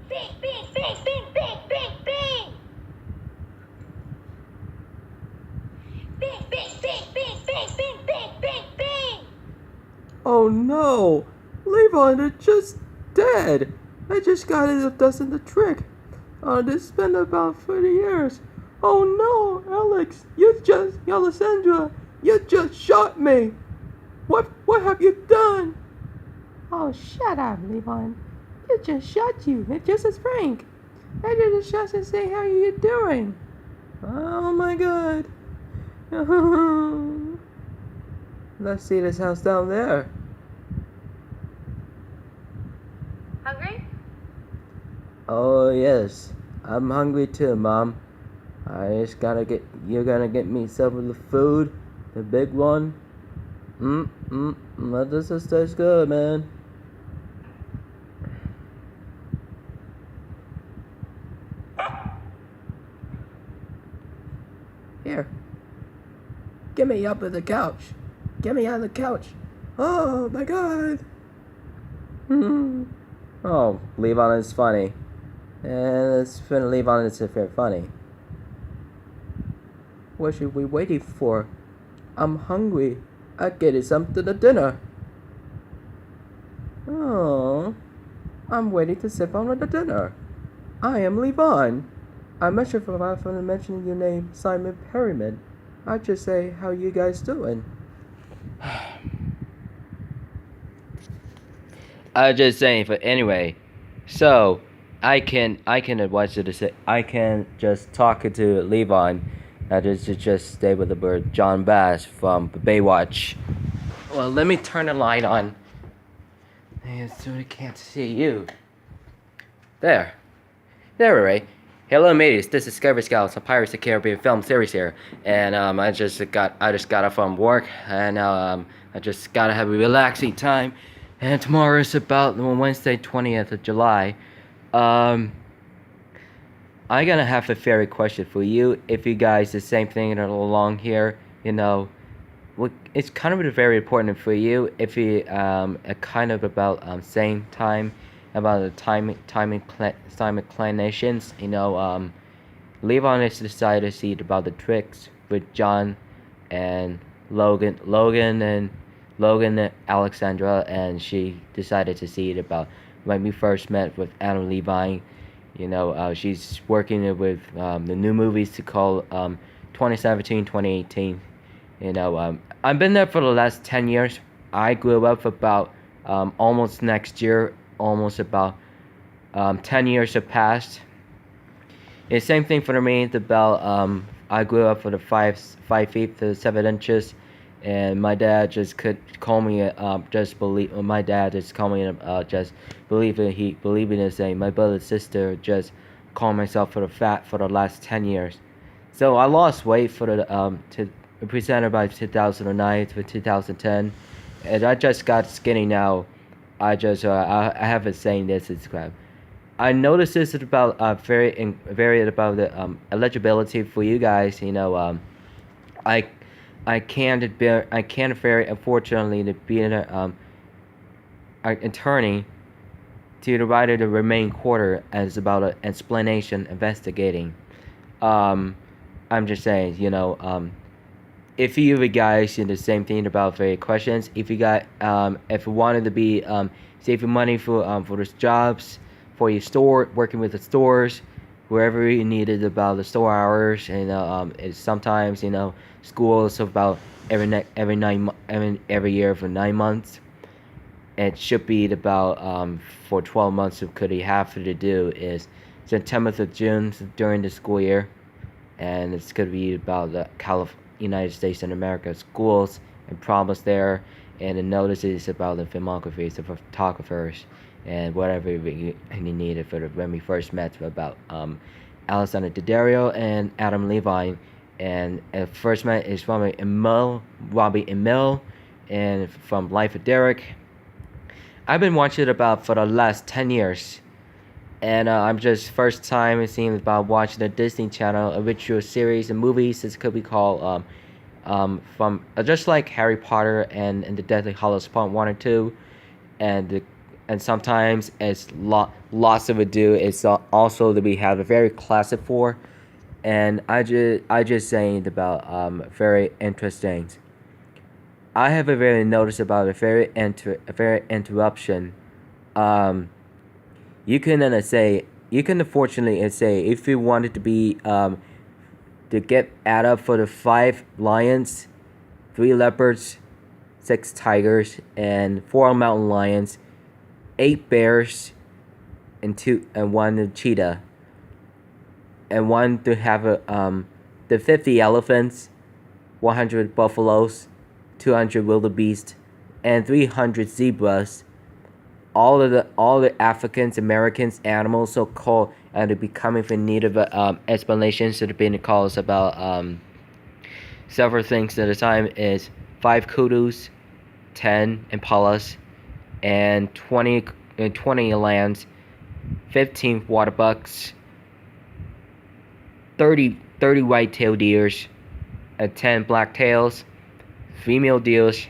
Bing, bing, bing, bing, bing, bing, bing. Bing, bing, bing, bing, bing, bing, bing, bing, bing. Oh no! Levon is just dead! I just got it dust in the trick. This been about 30 years. Oh no, Alex, Alexandra, you just shot me! What have you done? Oh, shut up, Levon. You just shot you. It's just a prank. I just shot to say how you doing. Oh my god. Let's see this house down there. Hungry? Oh yes, I'm hungry too, Mom. You're gonna get me some of the food, the big one. This just tastes good, man. Here, get me up on the couch. Get me on the couch. Oh my god. Oh, Levon is funny. And it's been Levon is very funny. What should we waiting for? I'm hungry. I get something to dinner. Oh, I'm waiting to sit down with the dinner. I am Levon. I'm not sure if I'm mentioning your name, Simon Perryman. I just say, how you guys doing? I was just saying, but anyway, so I can advise you to say I can just talk to Levon. I just stay with the bird John Bass from Baywatch. Well, let me turn the light on. So I can't see you. There, right. Hello, mateys. This is Discovery Scouts, a Pirates of the Caribbean film series here, and I just got off from work, and now I just gotta have a relaxing time. And tomorrow is about Wednesday, 20th of July. I'm gonna have a fairy question for you. If you guys the same thing along here, it's kind of very important for you. If you kind of about same time about the time inclinations, Levon has decided to see about the tricks with John and Logan and Alexandra, and she decided to see it about when we first met with Adam Levine. She's working with the new movies to call 2017, 2018. I've been there for the last 10 years. I grew up about almost next year, almost about 10 years have passed. It's the same thing for me. The bell. I grew up for the 5 feet to 7 inches, and my dad just could call me. Just believe. My dad just called me. Just believing his name. My brother's sister just called myself for the fat for the last 10 years. So I lost weight for the to presented by 2009 to 2010, and I just got skinny now. I have a saying this is crap. I noticed this is about very about the eligibility for you guys. I can't very unfortunately to be an attorney to the right of the remain quarter as about an explanation investigating. I'm just saying, if you guys the same thing about very questions, if you got if you wanted to be saving money for those jobs for your store, working with the stores, wherever you needed about the store hours, and it's sometimes school is about every year for 9 months. It should be about for 12 months. Could you have to do is September to June during the school year, and it's going to be about the United States and America schools and problems there, and the notices about the filmographies, the photographers, and whatever you needed for when we first met about Alexandra Daddario and Adam Levine. And first met is from Robbie Emil, and from Life of Derek. I've been watching it about for the last 10 years. And I'm just first time seeing about watching the Disney Channel original series and movies. This could be called from just like Harry Potter and the Deathly Hallows Part 1 and 2, and and sometimes it's lots of ado. It's also that we have a very classic four, and I just saying about very interesting. I have a very notice about a very interruption. Um, you can say you can unfortunately say if you wanted to be to get add up for the 5 lions, 3 leopards, 6 tigers, and 4 mountain lions, 8 bears, and 1 cheetah, and one to have the 50 elephants, 100 buffaloes, 200 wildebeest, and 300 zebras. All the Africans Americans animals so called and to be coming in need of explanations to the being calls about several things at a time is 5 kudus, 10 impalas, and 20 lambs, 15 water bucks, 30 white-tailed deers, and 10 black-tails, 3 mule deers,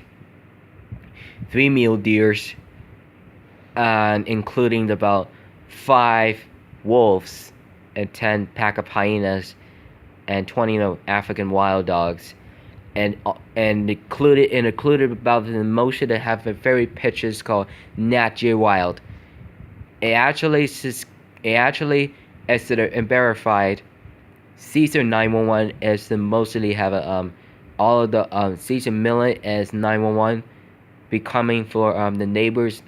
and including about 5 wolves and 10 pack of hyenas and 20 African wild dogs, and included about the motion that have a very pictures called Nat Geo Wild. It actually is verified. Caesar 911 is the mostly have a all of the Caesar Millet as 911 be coming for the neighbor's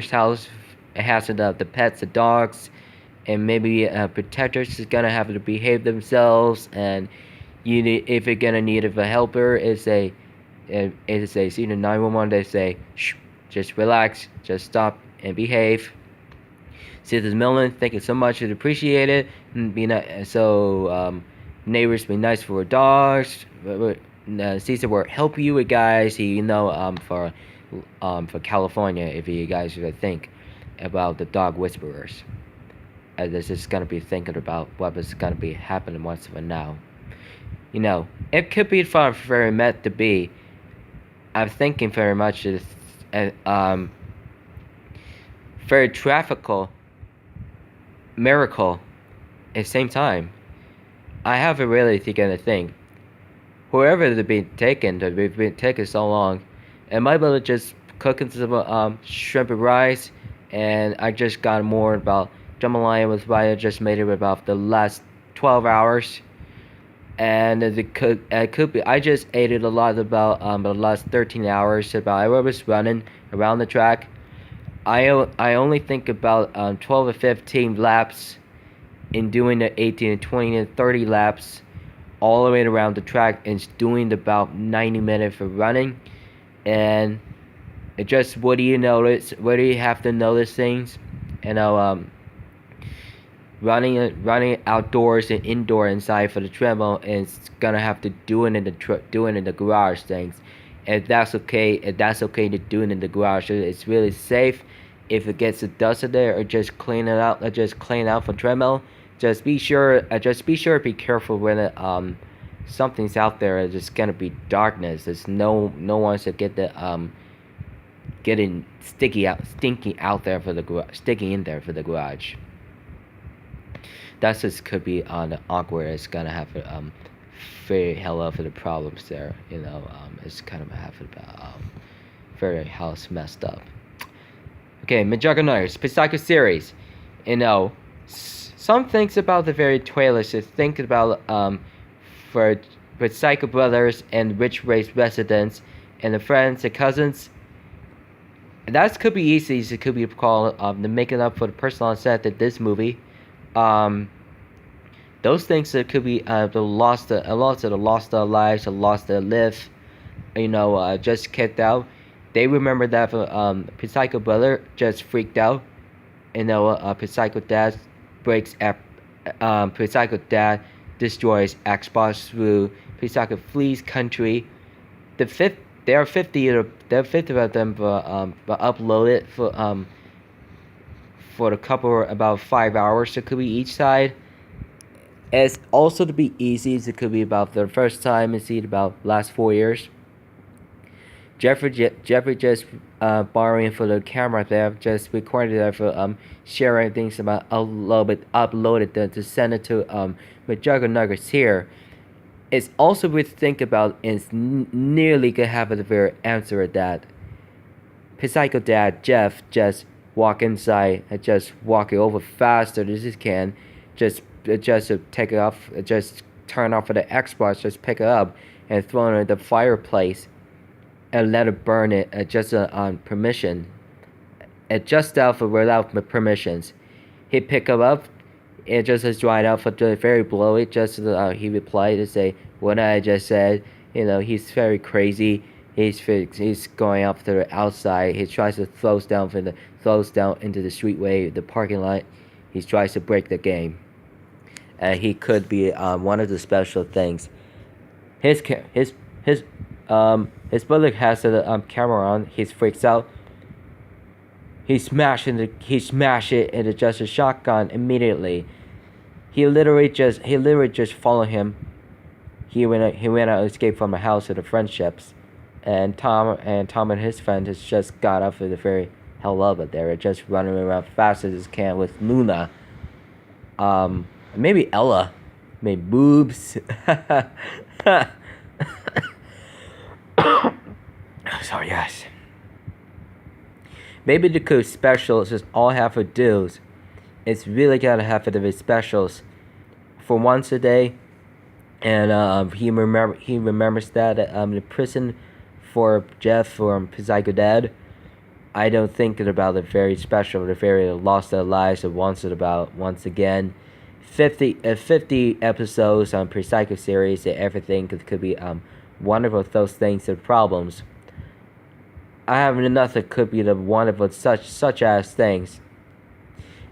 house. It has the pets, the dogs, and maybe protectors is gonna have to behave themselves. And if you're gonna need a helper, it's a Caesar 911. They say, shh, just relax, just stop and behave. Caesar Millen, thank you so much. I'd appreciate it. Neighbors be nice for dogs. Caesar will help you with guys. For California, if you guys think about the dog whisperers, this is gonna be thinking about what is gonna be happening once from now. It could be far very meant to be. I'm thinking very much is very traffical miracle at the same time. I haven't really taken a thing. Whoever they've been taking so long, and my brother just cooking some shrimp and rice, and I just got more about jambalaya with rice. I just made it about the last 12 hours, and it could be I just ate it a lot about the last 13 hours. About I was running around the track. I only think about 12 or 15 laps in doing the 18 and 20 and 30 laps all the way around the track, and doing about 90 minutes of running. And it just, what do you notice? What do you have to notice things? Running outdoors and indoor inside for the treadmill, and it's gonna have to do it in the garage things. If that's okay to do it in the garage. It's really safe. If it gets the dust in there, or just clean it out. Just clean out for treadmill. Just be sure. Be careful when something's out there. It's just gonna be darkness. There's no one should get the getting stinky out there for the garage, sticking in there for the garage. That just could be on the awkward. It's gonna have very hell of the problems there. It's kind of have very house messed up. Okay, McJuggerNuggets, Psycho series. Some things about the very trailers is think about for Psycho brothers and rich race residents and the friends and cousins. That could be easy. It could be called the making up for the personal set of this movie. Those things that could be lost their lives, or lost their life. Just kicked out. They remember that Psycho brother just freaked out. Psycho dad Psycho dad destroys Xbox through Psycho flees country. There are 50 of them uploaded for the couple about 5 hours. It could be each side. It's also to be easy. It could be about the first time and see it about last 4 years. Jeffrey just borrowing for the camera there, just recorded there for sharing things about uploaded to send it to McJuggerNuggets here. It's also we think about is nearly gonna have the very answer that his psycho dad Jeff just walk inside and just walking over faster as he can, just to take it off, just turn off for the Xbox, just pick it up and throw it in the fireplace and let it burn it just on permission. Just out for without permissions. He pick it up, it just is dried out for the very blowy. Just he replied to say what I just said. He's very crazy. He's going up to the outside. He tries to throws down into the streetway, the parking lot. He tries to break the game. And he could be one of the special things. His brother has the camera on. He freaks out. He smash it into just a shotgun immediately. He literally just followed him. He went out, escaped from the house of the friendships, and Tom and his friend has just got up for the very hell of it. They're just running around fast as they can with Luna. Maybe Ella, maybe boobs. Sorry, guys. Maybe the cool specials is all have to do. It's really gotta have the specials for once a day, and he remembers that the prison for Jeff from Psycho Dad. I don't think about the very special, the very lost their lives, and wants it about once again. 50 episodes on Psycho series, and everything could be wonderful. Those things are problems. I have enough that could be the wonderful such as things.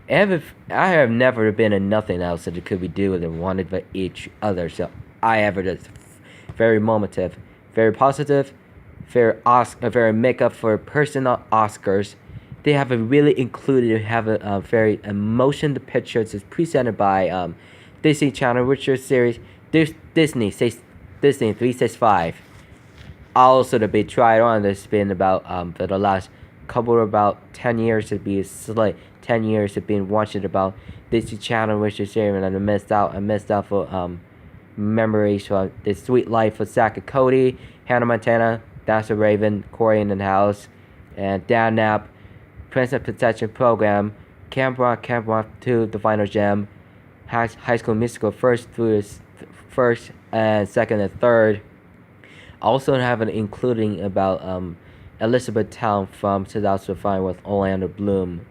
I have never been in nothing else that it could be doing than wanted for each other. So I ever just very momentous, very positive, very makeup for personal Oscars. They have a really included a very emotion. The pictures is presented by Disney Channel, which is series Disney 365. Also to be tried on. There's been about for the last couple about 10 years to be 10 years of being watching about Disney Channel, which is series, and I missed out for memories from the Sweet Life of Zack and Cody, Hannah Montana, That's a Raven, Corey in the House, and Dan Knapp, Princess Protection Program, Camp Rock 2, The Final Gem, High School Musical first and second and third. Also have an including about Elizabeth Town from 2005 with Orlando Bloom.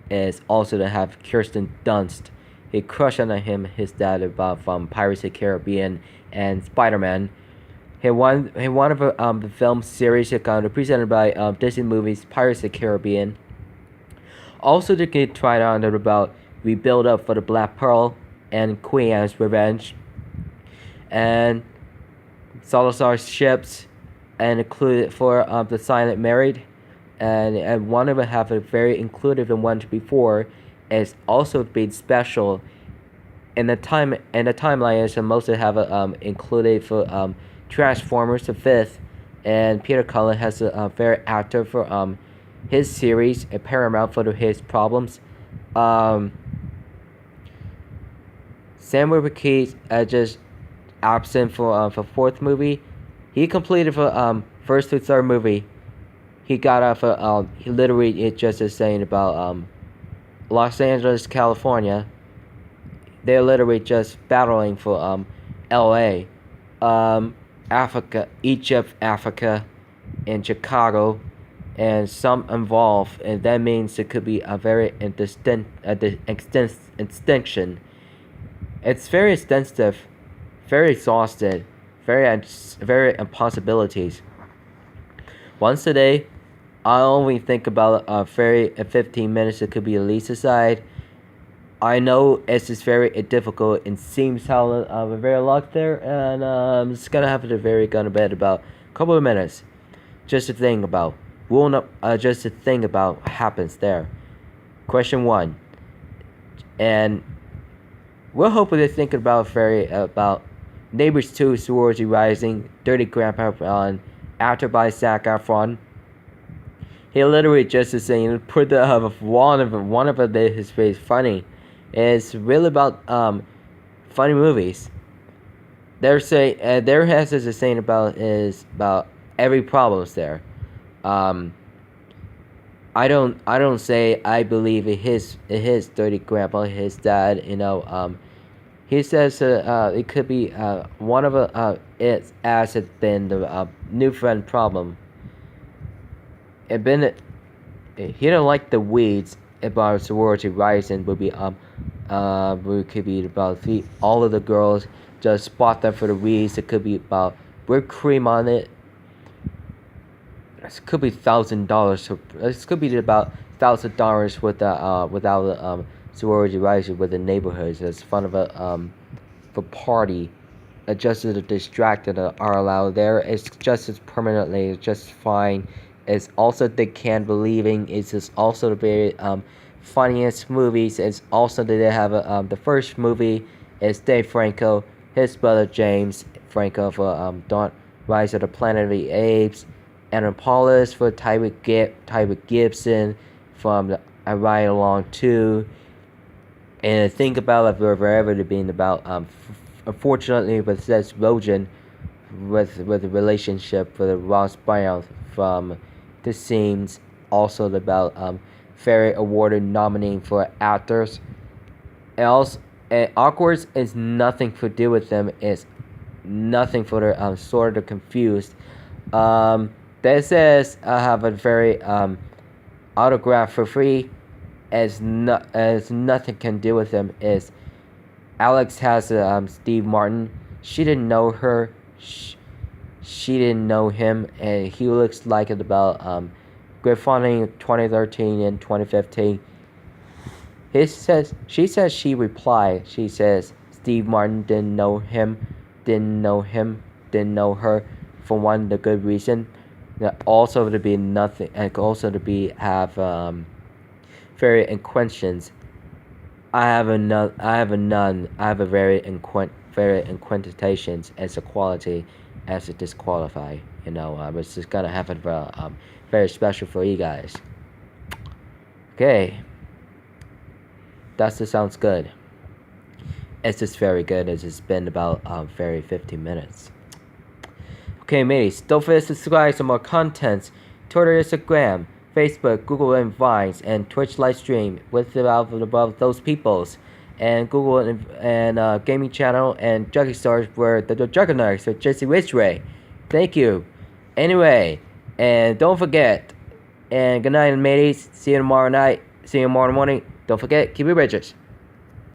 Is also to have Kirsten Dunst. He crushed on his dad about from Pirates of the Caribbean and Spider-Man. He won of the film series presented by Disney movies Pirates of the Caribbean. Also to get tried on about Rebuild Up for the Black Pearl and Queen Anne's Revenge. And Salazar's Ships, and included for the Silent Married, and one of them have a very inclusive and one before is also been special. In the timeline is mostly have included for Transformers the Fifth, and Peter Cullen has a very active for his series at Paramount for his problems. Samuel McKee just absent for fourth movie. He completed for first to third movie. He got off he literally it just is saying about Los Angeles, California. They're literally just battling for LA, Africa, Egypt, Africa, and Chicago, and some involved, and that means it could be a very extinction. It's very extensive, very exhausted, very impossibilities. Once a day, I only think about 15 minutes. It could be the least aside. I know it's just very difficult. It seems how very luck there, and I'm just gonna have to gonna bet about a couple of minutes, just to think about. Just to think about what happens there. Question 1, and we're hoping to think about about Neighbors 2, Sorority Rising, Dirty Grandpa on acted by Zac Efron. He literally just is saying put one of his face funny. It's really about funny movies. They're saying there has this saying about is about every problem's there. I don't say I believe in his dirty grandpa, his dad. He says it could be one of its as it's been the new friend problem. It been he don't like the weeds about sorority rising would be it could be about all of the girls just spot them for the weeds. It could be about whipped cream on it. It could be $1,000. This could be about $1,000 with without the sorority rising with the neighborhoods. It's fun of a party. Just to distract that are allowed there. It's just as permanently. It's just fine. It's also they can't believing. It's just also the very funniest movies. It's also that they have the first movie is Dave Franco, his brother James Franco for Dawn Rise of the Planet of the Apes, Anthropologist for Tyreek Gibson from the I Ride Along 2. And think about it forever to being about unfortunately with Seth Rogen with the relationship with Ross Byrne from The Seams, also about Ferry Award nominating for actors. Else and Awkward is nothing to do with them. It's nothing for their sort of confused. This says I have a very autograph for free. As nothing can do with them. Is Alex has Steve Martin. She didn't know her. She didn't know him, and he looks like it about Griffoni 2013 and 2015. She says she replied. She says Steve Martin didn't know him, didn't know her for one the good reason. That also to be nothing, and also to be have very questions. I have a none. I have a very inquentations as a quality as a disqualify. It's just gonna have it very special for you guys. Okay. That just sounds good. It's just very good. It's been about very 15 minutes. Okay, mates, don't forget to subscribe to more contents. Twitter, Instagram, Facebook, Google, and Vines, and Twitch live stream with above those peoples, and Google and gaming channel and Juggy Stars were the McJuggerNuggets with Jesse Ridgeway. Thank you. Anyway, and don't forget. And good night, mateys. See you tomorrow night. See you tomorrow morning. Don't forget, keep your bridges.